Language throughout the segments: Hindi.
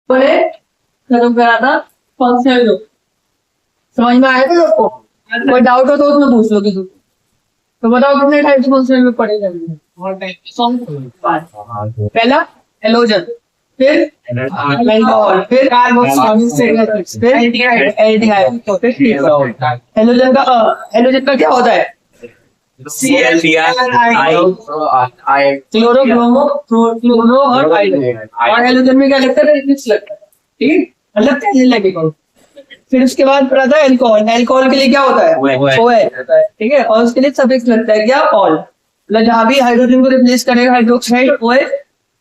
पर खत्म करा था फंक्शनल ग्रुप। समझ में आया था सबको? कोई डाउट हो तो उसमें पूछ लो किसी को। तो बताओ कितने टाइप के फंक्शनल ग्रुप पढ़े जाएंगे? पहला हेलोजन, फिर अल्कोहल, फिर कार्बोक्सिलेज, फिर एल्डिहाइड, फिर हेलोजन का क्या होता है? क्लोरो, ब्रोमो, क्लोरो और हाइड्रोजन। और हेलोजन में क्या लगता है? रिच लगता है। ठीक है, मतलब तेल लगेगा। फिर उसके बाद पढ़ा था एल्कोहल। एल्कोहल के लिए क्या होता है? OH। ठीक है, और उसके लिए सफिक्स लगता है क्या? ऑल। मतलब जहां भी हाइड्रोजन को रिप्लेस करेगा हाइड्रोक्साइड OH,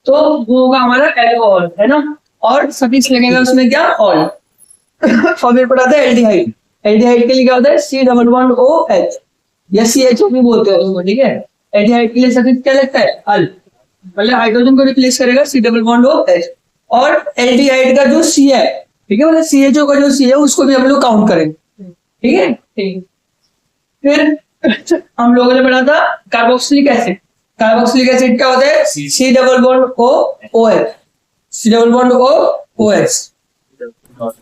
तो वो होगा हमारा एल्कोहल, है ना। और सफिक्स लगेगा उसमें क्या? ऑल। और फिर पढ़ा था एल्डिहाइड। एल्डिहाइड के लिए क्या होता है? C डबल बॉन्ड OH या CHO भी बोलते हैं उसको। ठीक है, एल्डिहाइड के लिए सफिक्स क्या लगता है? अल। मतलब हाइड्रोजन को रिप्लेस करेगा C डबल बॉन्ड OH। और एल्डिहाइड का जो C है, ठीक है, मतलब CHO का जो C है उसको भी हम लोग काउंट करेंगे। ठीक है, ठीक। फिर हम लोगों ने पढ़ा था कार्बोक्सिलिक एसिड। कार्बोक्सिलिक एसिड क्या होता है? C double bond OH। C double bond OH।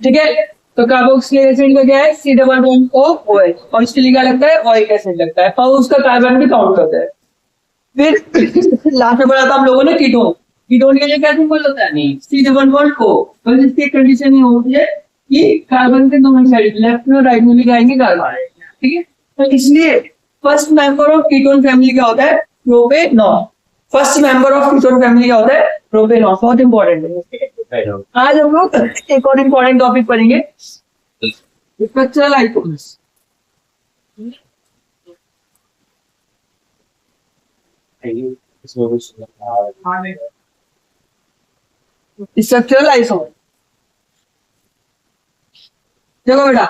ठीक है, तो कार्बोक्सिलिक एसिड का क्या है? C double bond OH। और इसके लिए क्या लगता है? ओइक एसिड लगता है, और उसका कार्बन भी काउंट करता है। फिर लास्ट में पढ़ा था हम लोगों ने कीटोन। कीटोन के लिए क्या सिंबल होता है? C double bond O। तो इसकी कंडीशन ये होती है कि कार्बन के दोनों साइड, लेफ्ट में और राइट में भी जाएंगे कार्बन। ठीक है, तो इसलिए first member of ketone family क्या होता है? Propanone. First member of ketone family क्या होता है? प्रोपेनॉन। बहुत इंपॉर्टेंट है। आज हम लोग एक और इंपॉर्टेंट टॉपिक पढ़ेंगे, स्ट्रक्चरल आइसोमर्स। स्ट्रक्चरल आइसोमर, देखो बेटा,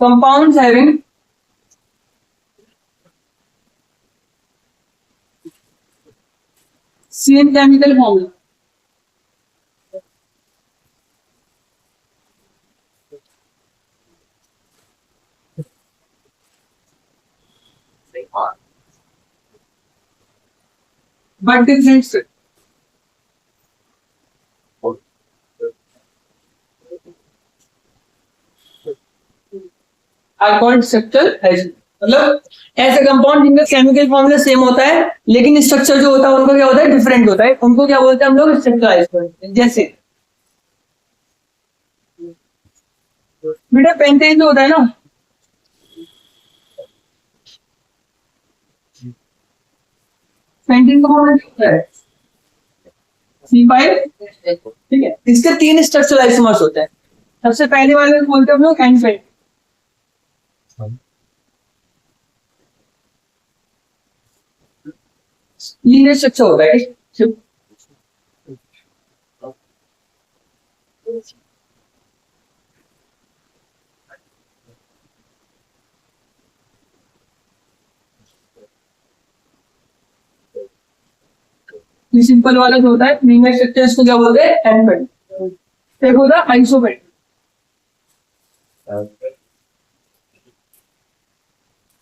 compounds having same chemical formula. But different are called structural isomer. मतलब ऐसे कंपाउंड जिनका केमिकल फॉर्मूला सेम होता है लेकिन स्ट्रक्चर जो होता है उनका क्या होता है? डिफरेंट होता है। उनको क्या बोलते हैं हम लोग? Structural isomer. जैसे बेटा पेंटेन जो होता है ना, पेंटेन का फॉर्मूला क्या होता है? C5। ठीक है, इसके 3 स्ट्रक्चरल आइसोमर्स होते हैं। सबसे पहले वाले को बोलते हैं हम लोग एन पेंटेन। लीनियर स्ट्रक्चर होता है। सिंपल वाला जो होता है लीनियर स्ट्रक्चर, इसको क्या बोलते हैं? N pentane. एक होता है आइसोपेंटेन।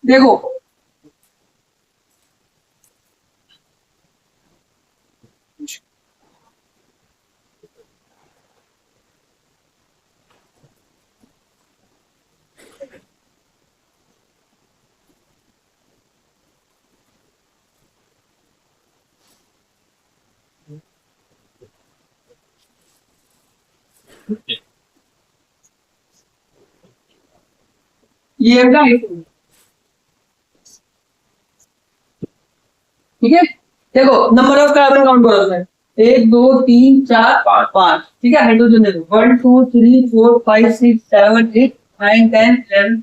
देखो ये है आइसोपेंटेन। ठीक है, देखो नंबर ऑफ कार्बन काउंट करो उसमें। 1 2 3 4 5 5। ठीक है, हाइड्रोजन देखो 1 2 3 4 5 6 7 8 9 10 11।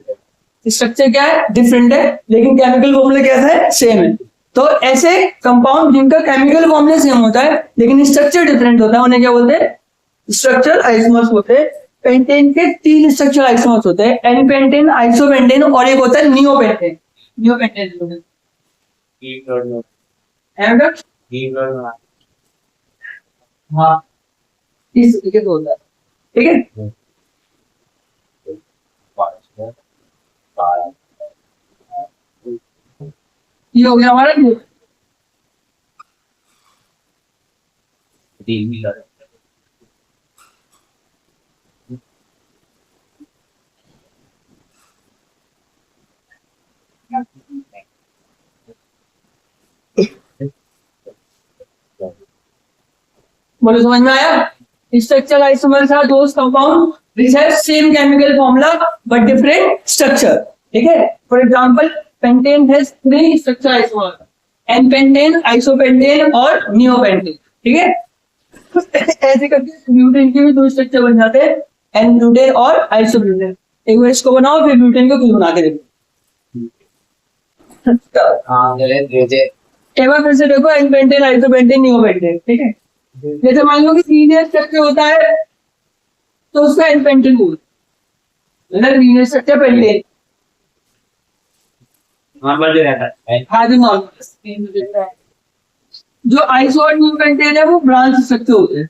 स्ट्रक्चर क्या है? डिफरेंट है, लेकिन केमिकल फॉर्मूला कैसा है? सेम है। तो ऐसे कंपाउंड जिनका केमिकल फॉर्मूला सेम होता है लेकिन स्ट्रक्चर डिफरेंट होता है उन्हें क्या बोलते हैं? स्ट्रक्चरल आइसोमर्स होते हैं। पेंटेन के 3 स्ट्रक्चरल आइसोमर्स होते हैं, एन पेंटेन, आइसोपेंटेन और एक होता है नियोपेंटेन। नियोपेंटेन है बेटा? हाँ, इस तरीके से होता है। ठीक है, ये हो गया हमारा। बोलो समझ में आया? Structure isomers are those compound which have same chemical formula but different structure. ठीक है? For example, pentane has 3 structure isomers: n-pentane, isopentane और neopentane. ठीक है? ऐसे करके ब्यूटेन के भी 2 स्ट्रक्चर बन जाते हैं, n-ब्यूटेन और आइसोब्यूटेन. एक बार इसको बनाओ फिर ब्यूटेन को खुद बना के देखो. एक बार फिर से देखो n-pentane, isopentane, neopentane. ठीक है? जैसे मान लो कि लीनियर स्ट्रक्चर होता है तो उसका n-pentane बोलते हैं, लीनियर स्ट्रक्चर पेंटेन. नॉर्मल जो रहता है, हाँ जो नॉर्मल. जो आइसो और न्यूपेंटेन है वो ब्रांच स्ट्रक्चर होते हैं.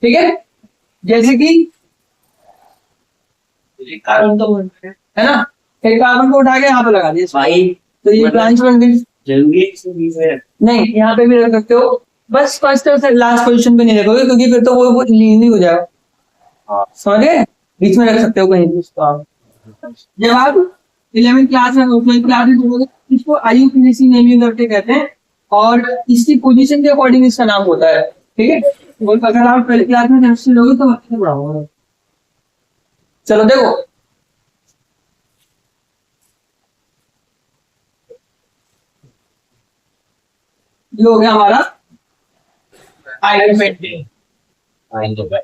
ठीक है? जैसे कि कार्बन तो है ना, एक कार्बन को उठा के यहाँ पे लगा दिया भाई तो ये ब्रांच बन गई. जरूरी है इसमें बीच में नहीं, यहाँ पे भी रख सकते हो, बस फर्स्ट और लास्ट पोजीशन पे नहीं रखोगे क्योंकि फिर तो वो लीन हो जाएगा. हाँ. समझे? बीच में रख सकते हो कहीं भी इसको आप. जब आप 11th क्लास में 12th क्लास में पढ़ोगे इसको आईयूपीएसी नेमिंग करके कहते हैं और इसकी पोजीशन के अकॉर्डिंग इसका नाम होता है. ठीक है? और अगर आप 12th क्लास में केमिस्ट्री लोगे तो अच्छे से पढ़ाऊंगा. चलो देखो, ये हो गया हमारा आइसोपेंटेन.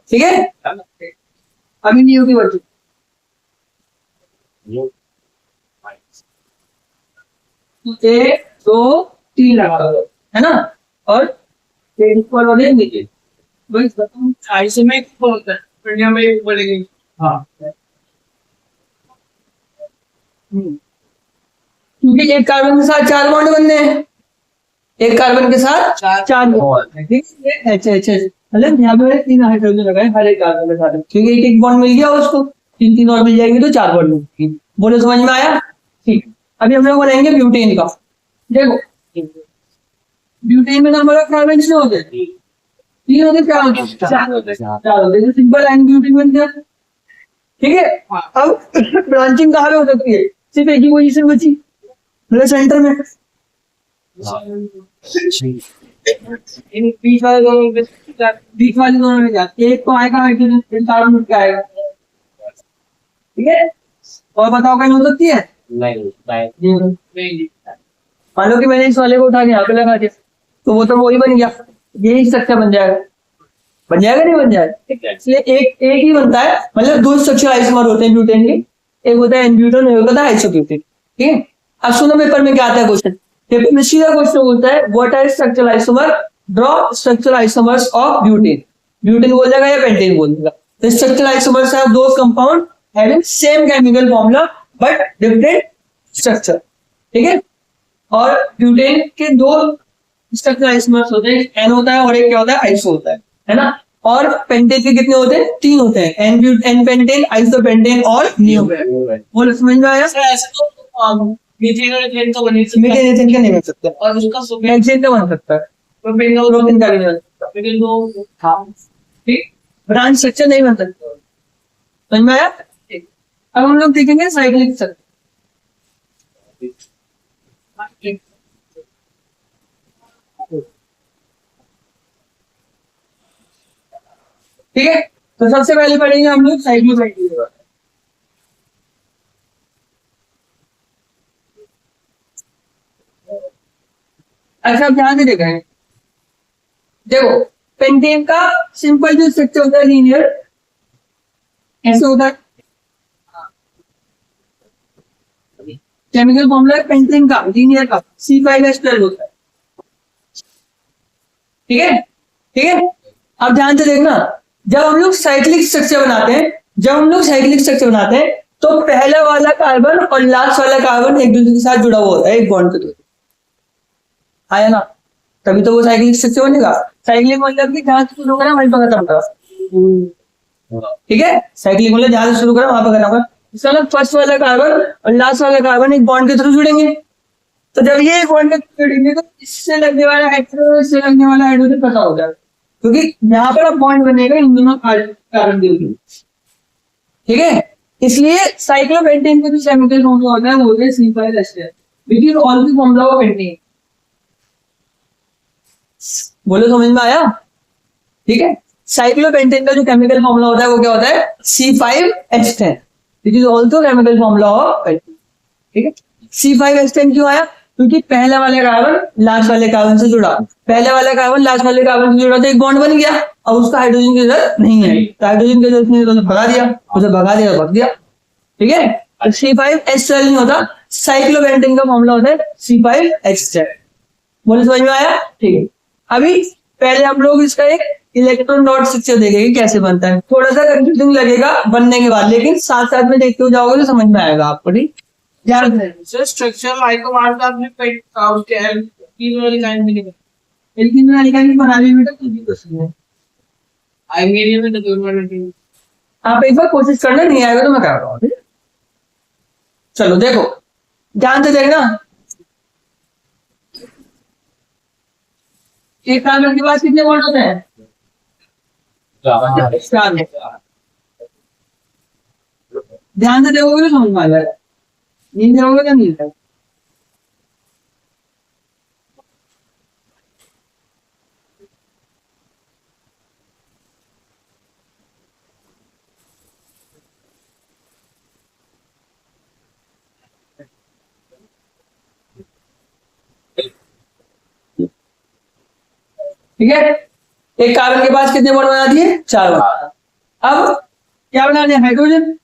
ठीक है? अभी नहीं होगी बच्चों. एक 2 3 लगा दो, है ना, और ऊपर वाले नीचे. बस बताओ आइसो में क्या होता है, इंडिया में बोलेंगे. हाँ, क्योंकि एक कार्बन के साथ 4 बॉन्ड बनने हैं, एक कार्बन के साथ 4 बॉन्ड. ठीक है? अच्छा अच्छा, मतलब यहाँ पे 3 हाइड्रोजन लगाए हर एक कार्बन के साथ, क्योंकि एक एक बॉन्ड मिल गया उसको, 3 और मिल जाएंगे तो 4 बॉन्ड मिलेंगे. बोलो समझ में आया? ठीक. अभी हम लोग बनाएंगे ब्यूटेन का. देखो ब्यूटेन में नंबर ऑफ कार्बन कितने होते हैं? 3 होते, 4 होते, 4 होते, 4 होते. सिंपल एन ब्यूटेन बन गया. ठीक है? अब ब्रांचिंग कहाँ पे हो सकती है? सिर्फ एक ही पोजीशन बची, मतलब सेंटर में. बीच वाले दोनों में जाते, एक तो आएगा हाइड्रोजन, एक कार्बन उठ के आएगा. ठीक है? और बताओ कहीं हो सकती है? नहीं. मान लो कि मैंने इस वाले को उठा के यहाँ पे लगा दिया तो वो तो वही बन गया, यही स्ट्रक्चर बन जाएगा. बन जाएगा नहीं बन जाएगा? इसलिए एक ही बनता है, मतलब 2 स्ट्रक्चर आइसोमर होते हैं ब्यूटेन के, एक होता है एन-ब्यूटेन, एक होता है आइसोब्यूटेन. ठीक है? अब सुनो पेपर में क्या आता है क्वेश्चन. पेपर में सीधा क्वेश्चन होता है what are structural isomer, draw structural isomers of butane. Butane बोल देगा या पेंटेन बोल देगा. The structural isomers are those compound having same chemical formula but different structure. ठीक है? और ब्यूटेन के 2 स्ट्रक्चरल आइसोमर्स होते हैं, एन होता है और एक क्या होता है, आइसो होता है ना. और पेंटेन के कितने होते हैं? 3 होते हैं, एन पेंटेन, आइसोपेंटेन और नियोपेंटेन. बोलो समझ में आया? ऐसे तो मीथेन और एथेन तो बन नहीं सकता, और उसका हेक्सेन का बन सकता है, प्रोपेन का भी बन सकता है, लेकिन वो ठीक ब्रांच स्ट्रक्चर नहीं बन सकता. समझ में आया? अब हम लोग देखेंगे साइक्लिक स्ट्रक्चर. ठीक है? तो सबसे पहले पढ़ेंगे हम लोग साइक्लोसाइक्लिक. ऐसा आप ध्यान से देखेंगे. देखो पेंटेन का सिंपल जो स्ट्रक्चर होता है लीनियर, ऐसे होता है. केमिकल फॉर्मूला है पेंटेन का लीनियर का C5H12 होता है. ठीक है? ठीक है? अब ध्यान से देखना, जब हम लोग साइक्लिक स्ट्रक्चर बनाते हैं तो पहला वाला कार्बन और लास्ट वाला कार्बन एक दूसरे के साथ जुड़ा हुआ होता है, एक बॉन्ड के थ्रू. आया ना? तभी तो वो साइक्लिक स्ट्रक्चर बनेगा. साइक्लिक मतलब कि जहां से शुरू करा वहीं पर खत्म करा. ठीक है? साइक्लिक मतलब जहां से शुरू करा वहां पर खत्म करा. इसका मतलब फर्स्ट वाला कार्बन और लास्ट वाला कार्बन एक बॉन्ड के थ्रू जुड़ेंगे. तो जब ये एक बॉन्ड के थ्रू जुड़ेंगे तो इससे लगने वाला हाइड्रोजन, इससे लगने वाला हाइड्रोजन पता हो जाएगा. क्योंकि यहाँ पर अब बॉन्ड बनेगा इन दोनों कार्बन के बीच, ठीक है। इसलिए साइक्लोपेंटेन का जो केमिकल फॉर्मूला होता है वो होता है C5H10 which is all the formula of pentane. बोलो समझ में आया? ठीक है, साइक्लोपेंटेन का जो केमिकल फॉर्मूला होता है वो क्या होता है? C5H10 which is also chemical formula of pentane, ठीक है। C5H10 क्यों आया? क्योंकि पहले वाले कार्बन लास्ट वाले कार्बन से जुड़ा, पहले वाला कार्बन लास्ट वाले कार्बन से जुड़ा तो एक बॉन्ड बन गया, अब उसका हाइड्रोजन की जरूरत नहीं है, तो हाइड्रोजन की जरूरत नहीं है तो भगा दिया, उसे भगा दिया तो भग दिया, ठीक है। C5H12 नहीं होता, साइक्लोपेंटेन का फॉर्मूला होता है C5H10। बोले समझ में आया? ठीक है, अभी पहले हम लोग इसका एक इलेक्ट्रॉन डॉट स्ट्रक्चर देखेंगे कैसे बनता है। थोड़ा सा कंफ्यूजिंग लगेगा बनने के बाद, लेकिन साथ साथ में देखते हो जाओगे तो समझ में आएगा आपको, ठीक। ध्यान रखना, सर स्ट्रक्चर लाइकोमार्ट आपने पेट काउंट किया है, तीन वाली लाइन में निकल लेकिन मैंने बना ली बेटा, कुछ भी क्वेश्चन है। आएंगे में तो दोनों वाले आप एक बार कोशिश करना, नहीं आएगा तो मैं कर रहा हूँ, ठीक है? चलो देखो, ध्यान से देखना, एक कार्बन के पास कितने बॉन्ड होते हैं? 4। ध्यान से देखोगे तो समझ में आ जाएगा, नींद देखोगे क्या नहीं है। ठीक है, एक कार्बन के पास कितने बॉन्ड बना दिए? 4 बॉन्ड। अब क्या बनाने? हाइड्रोजन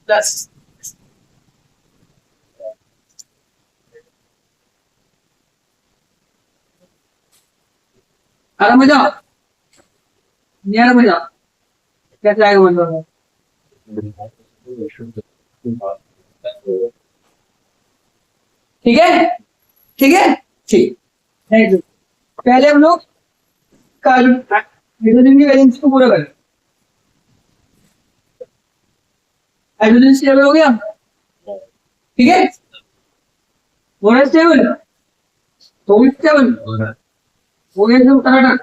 10। आराम मजा, न्यारा मजा, कैसे आएगा मतलब? ठीक है, ठीक है, ठीक। पहले हम लोग हाइड्रोजन की वैलेंस को पूरा करें। हाइड्रोजन स्टेबल हो गया, ठीक है, बोनस स्टेबल, सोडियम स्टेबल हो गया सब टनाटन।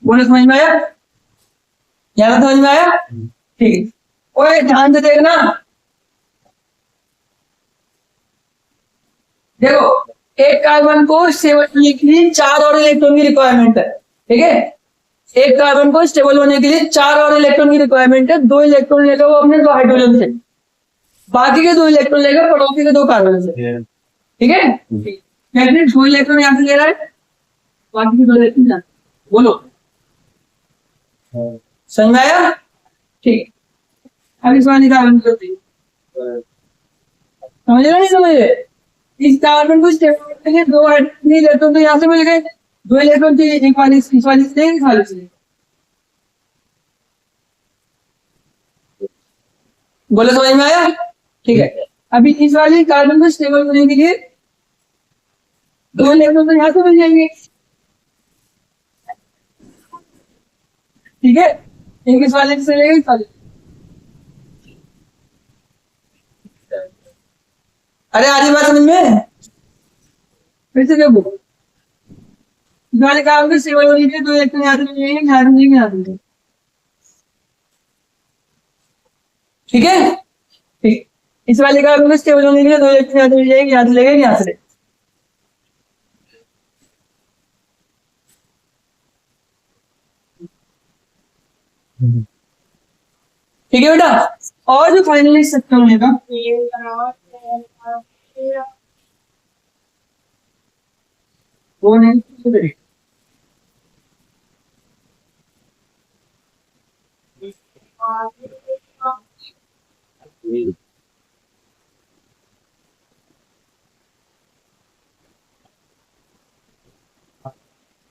बोनस समझ में आया? यहाँ समझ में आया? ठीक, ओए ध्यान से देखना, देखो एक कार्बन को स्टेबल होने के लिए 4 और इलेक्ट्रॉन की रिक्वायरमेंट है, ठीक है। एक कार्बन को स्टेबल होने के लिए 4 और इलेक्ट्रॉन की रिक्वायरमेंट है। 2 इलेक्ट्रॉन लेगा वो अपने 2 हाइड्रोजन से, बाकी के 2 इलेक्ट्रॉन लेगा पड़ोसी के 2 कार्बन से, ठीक है। मैग्नेट 2 इलेक्ट्रॉन यहाँ से ले रहा है, बाकी के 2 इलेक्ट्रॉन यहाँ। बोलो समझ में आया? ठीक, अब इस वाली कार्बन करते हैं, समझ रहे नहीं समझे? इस कार्बन को स्टेबल करने के लिए 2 इलेक्ट्रॉन तो यहाँ से मिल गए, 2 इलेक्ट्रॉन चाहिए, एक वाली इस वाली से, इस वाली से। बोले समझ में आया? ठीक है, अभी इस वाली कार्बन को स्टेबल करने के लिए 2 इलेक्ट्रॉन तो यहाँ से मिल जाएंगे, ठीक है, एक इस वाले से लेगा, इस वाले। अरे आधी बात समझ में? फिर से देखो, इस वाले कार्बन को स्टेबल होने के लिए 2 इलेक्ट्रॉन यहाँ से मिल जाएंगे, यहाँ से मिल जाएंगे, यहाँ से मिल जाएंगे, ठीक है। ठीक, इस वाले कार्बन को स्टेबल होने के लिए 2 इलेक्ट्रॉन यहाँ से मिल जाएंगे, यहाँ से लेंगे, यहाँ से। ठीक है बेटा, और जो फाइनली स्ट्रक्चर होगा वो नहीं,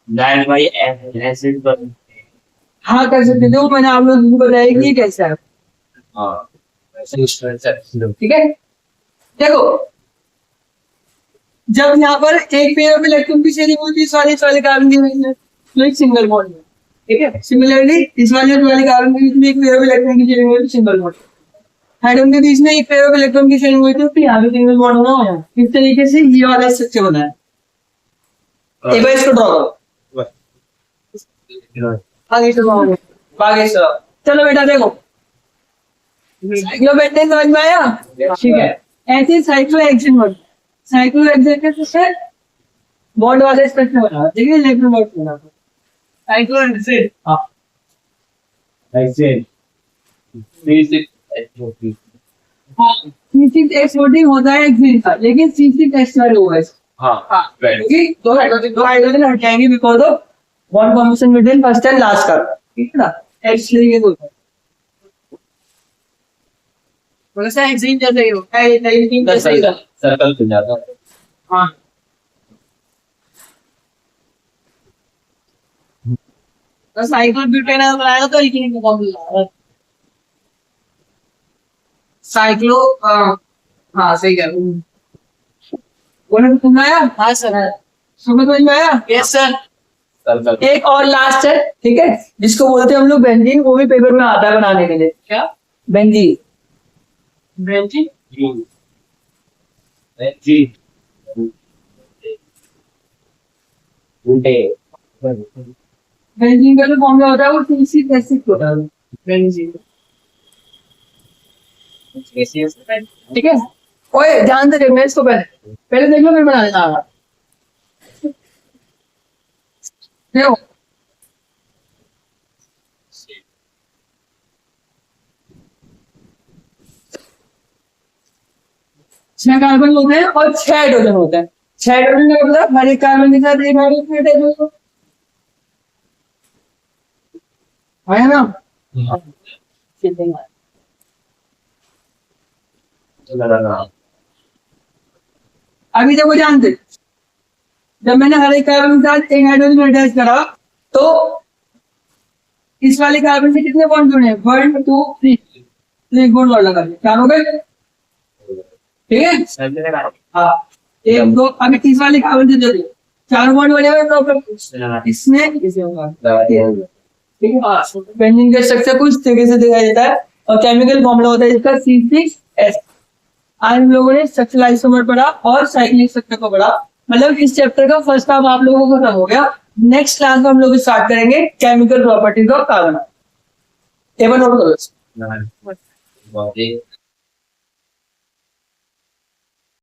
That by acid but हाँ कर सकते थे, वो मैंने आप लोगों को बताया कि ये कैसा है, ठीक है। देखो जब यहाँ पर एक पेयर ऑफ इलेक्ट्रॉन की शेयरिंग होती है इस वाले कार्बन की वजह से, तो एक सिंगल बॉन्ड है, ठीक है। सिमिलरली इस वाले कार्बन के बीच में एक पेयर ऑफ इलेक्ट्रॉन की चेनिंग हुई थी सिंगल बॉन्ड, हाइड्रोजन के बीच में एक पेयर ऑफ इलेक्ट्रॉन की चेनिंग हुई थी तो यहाँ पे सिंगल बॉन्ड होना हो जाए। इस तरीके से ये वाला स्ट्रक्चर बना है। एक बार इसको ड्रॉ करो, आगे चलो। चलो बेटा देखो, साइक्लोपेंटेन समझ में आया? ठीक है। ऐसे साइक्लोहेक्सेन बन, साइक्लोहेक्सेन के से बॉन्ड वाले स्ट्रक्चर बना, ठीक है, इलेक्ट्रॉन बॉन्ड बना। साइक्लोहेक्सेन, हाँ हेक्सेन 36H14 हाँ, C6H14 होता है हेक्सेन का, लेकिन C6H12 होगा इसका। हाँ राइट क्योंकि दो हाइड्रोजन हट जाएंगे because of bond formation between first and last carbon, ठीक है ना। H3 होता है, बोला सा हेक्सेन जैसे ही होता है, हेक्सेन जैसे ही होता है। सर्कल खुल जाता है। हाँ, तो साइक्लोब्यूटेनॉल बनाएगा तो एल्कीन का फॉर्मूला है। साइक्लो, हाँ सही कह रहे हो। बोले तो समझ में आया? हाँ सर, समझ में आया? Yes sir. सर्कल एक और लास्ट है, ठीक है, जिसको बोलते हैं हम लोग बेंजीन, वो भी पेपर में आता है बनाने के लिए। क्या? बेंजीन, बेंजीन, जी उल्टे बेंजीन का जो फॉर्मूला होता है वो C6H6 होता है, बेंजीन, ठीक है। ओए ध्यान से देखना इसको, पहले देख लो फिर बना लेना। देखो छह कार्बन होते हैं और 6 हाइड्रोजन होते हैं। 6 हाइड्रोजन का मतलब हर एक कार्बन के साथ एक हाइड्रोजन अटैच है ना। अभी देखो ध्यान से, जब मैंने हर एक कार्बन के साथ एक हाइड्रोजन अटैच करा तो इस वाले कार्बन से कितने बॉन्ड जुड़े हैं? 1 2 3, तो एक बॉन्ड और लगा दिया, क्या हो गए? ठीक है। हाँ, एक दो, अभी तीस वाले कार्बन से जुड़े 4 बॉन्ड बने हुए प्रॉपर, इसमें इसे होगा, ठीक है। बेंजीन का स्ट्रक्चर कुछ तरीके से दिखाई देता है और केमिकल फॉर्मूला होता है इसका C6H। आज हम लोगों ने स्ट्रक्चरल आइसोमर पढ़ा और साइक्लिक स्ट्रक्चर को पढ़ा, मतलब इस चैप्टर का फर्स्ट हाफ आप लोगों को खत्म हो गया। नेक्स्ट क्लास में हम लोग स्टार्ट करेंगे chemical properties of carbon. Table note करो।